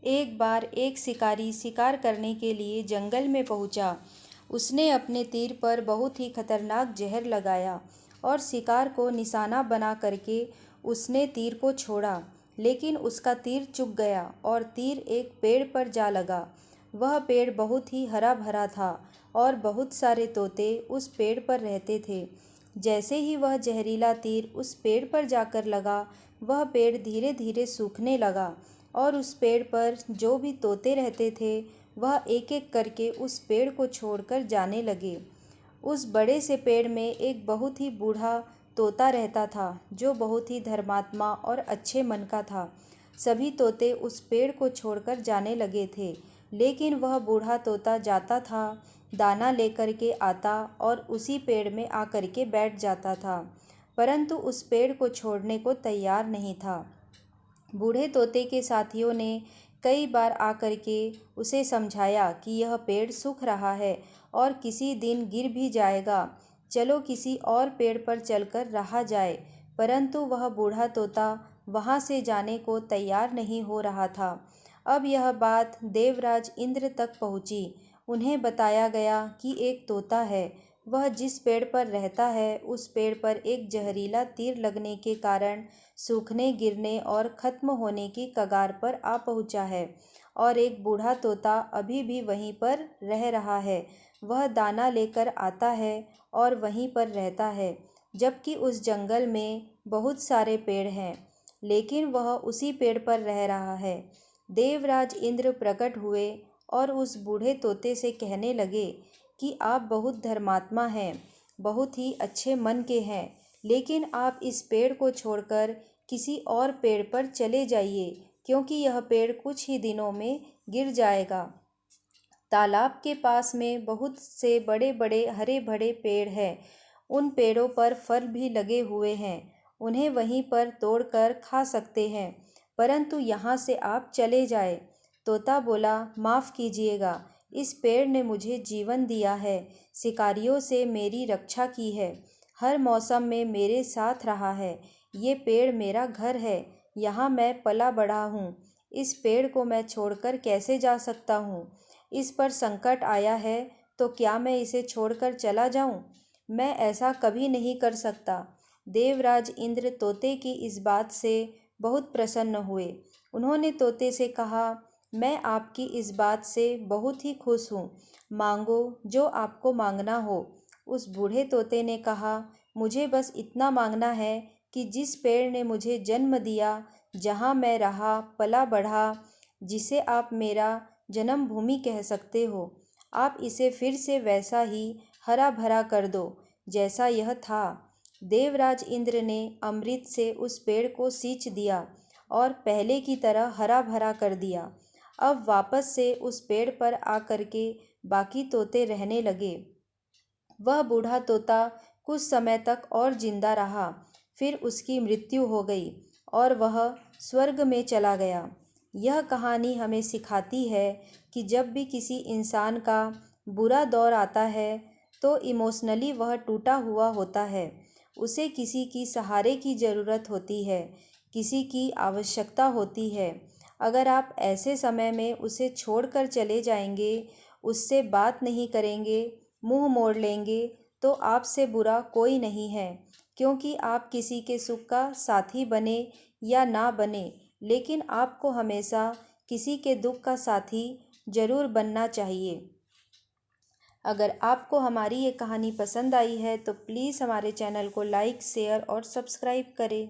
एक बार एक शिकारी शिकार करने के लिए जंगल में पहुंचा। उसने अपने तीर पर बहुत ही खतरनाक जहर लगाया और शिकार को निशाना बना करके उसने तीर को छोड़ा, लेकिन उसका तीर चूक गया और तीर एक पेड़ पर जा लगा। वह पेड़ बहुत ही हरा भरा था और बहुत सारे तोते उस पेड़ पर रहते थे। जैसे ही वह जहरीला तीर उस पेड़ पर जाकर लगा, वह पेड़ धीरे धीरे सूखने लगा और उस पेड़ पर जो भी तोते रहते थे वह एक एक करके उस पेड़ को छोड़कर जाने लगे। उस बड़े से पेड़ में एक बहुत ही बूढ़ा तोता रहता था जो बहुत ही धर्मात्मा और अच्छे मन का था। सभी तोते उस पेड़ को छोड़कर जाने लगे थे, लेकिन वह बूढ़ा तोता जाता था, दाना लेकर के आता और उसी पेड़ में आकर के बैठ जाता था, परंतु उस पेड़ को छोड़ने को तैयार नहीं था। बूढ़े तोते के साथियों ने कई बार आकर के उसे समझाया कि यह पेड़ सूख रहा है और किसी दिन गिर भी जाएगा, चलो किसी और पेड़ पर चलकर रहा जाए, परंतु वह बूढ़ा तोता वहाँ से जाने को तैयार नहीं हो रहा था। अब यह बात देवराज इंद्र तक पहुँची। उन्हें बताया गया कि एक तोता है, वह जिस पेड़ पर रहता है उस पेड़ पर एक जहरीला तीर लगने के कारण सूखने, गिरने और ख़त्म होने की कगार पर आ पहुँचा है और एक बूढ़ा तोता अभी भी वहीं पर रह रहा है। वह दाना लेकर आता है और वहीं पर रहता है, जबकि उस जंगल में बहुत सारे पेड़ हैं, लेकिन वह उसी पेड़ पर रह रहा है। देवराज इंद्र प्रकट हुए और उस बूढ़े तोते से कहने लगे कि आप बहुत धर्मात्मा हैं, बहुत ही अच्छे मन के हैं, लेकिन आप इस पेड़ को छोड़कर किसी और पेड़ पर चले जाइए, क्योंकि यह पेड़ कुछ ही दिनों में गिर जाएगा। तालाब के पास में बहुत से बड़े बड़े हरे भरे पेड़ हैं, उन पेड़ों पर फल भी लगे हुए हैं, उन्हें वहीं पर तोड़कर खा सकते हैं, परंतु यहाँ से आप चले जाए। तोता बोला, माफ़ कीजिएगा, इस पेड़ ने मुझे जीवन दिया है, शिकारियों से मेरी रक्षा की है, हर मौसम में मेरे साथ रहा है, ये पेड़ मेरा घर है, यहाँ मैं पला बढ़ा हूँ, इस पेड़ को मैं छोड़कर कैसे जा सकता हूँ? इस पर संकट आया है तो क्या मैं इसे छोड़कर चला जाऊँ? मैं ऐसा कभी नहीं कर सकता। देवराज इंद्र तोते की इस बात से बहुत प्रसन्न हुए। उन्होंने तोते से कहा, मैं आपकी इस बात से बहुत ही खुश हूँ, मांगो जो आपको मांगना हो। उस बूढ़े तोते ने कहा, मुझे बस इतना मांगना है कि जिस पेड़ ने मुझे जन्म दिया, जहाँ मैं रहा पला बढ़ा, जिसे आप मेरा जन्मभूमि कह सकते हो, आप इसे फिर से वैसा ही हरा भरा कर दो जैसा यह था। देवराज इंद्र ने अमृत से उस पेड़ को सींच दिया और पहले की तरह हरा भरा कर दिया। अब वापस से उस पेड़ पर आकर के बाकी तोते रहने लगे। वह बूढ़ा तोता कुछ समय तक और जिंदा रहा, फिर उसकी मृत्यु हो गई और वह स्वर्ग में चला गया। यह कहानी हमें सिखाती है कि जब भी किसी इंसान का बुरा दौर आता है तो इमोशनली वह टूटा हुआ होता है, उसे किसी की सहारे की ज़रूरत होती है, किसी की आवश्यकता होती है। अगर आप ऐसे समय में उसे छोड़कर चले जाएंगे, उससे बात नहीं करेंगे, मुंह मोड़ लेंगे, तो आपसे बुरा कोई नहीं है, क्योंकि आप किसी के सुख का साथी बने या ना बने, लेकिन आपको हमेशा किसी के दुख का साथी जरूर बनना चाहिए। अगर आपको हमारी ये कहानी पसंद आई है तो प्लीज़ हमारे चैनल को लाइक, शेयर और सब्सक्राइब करें।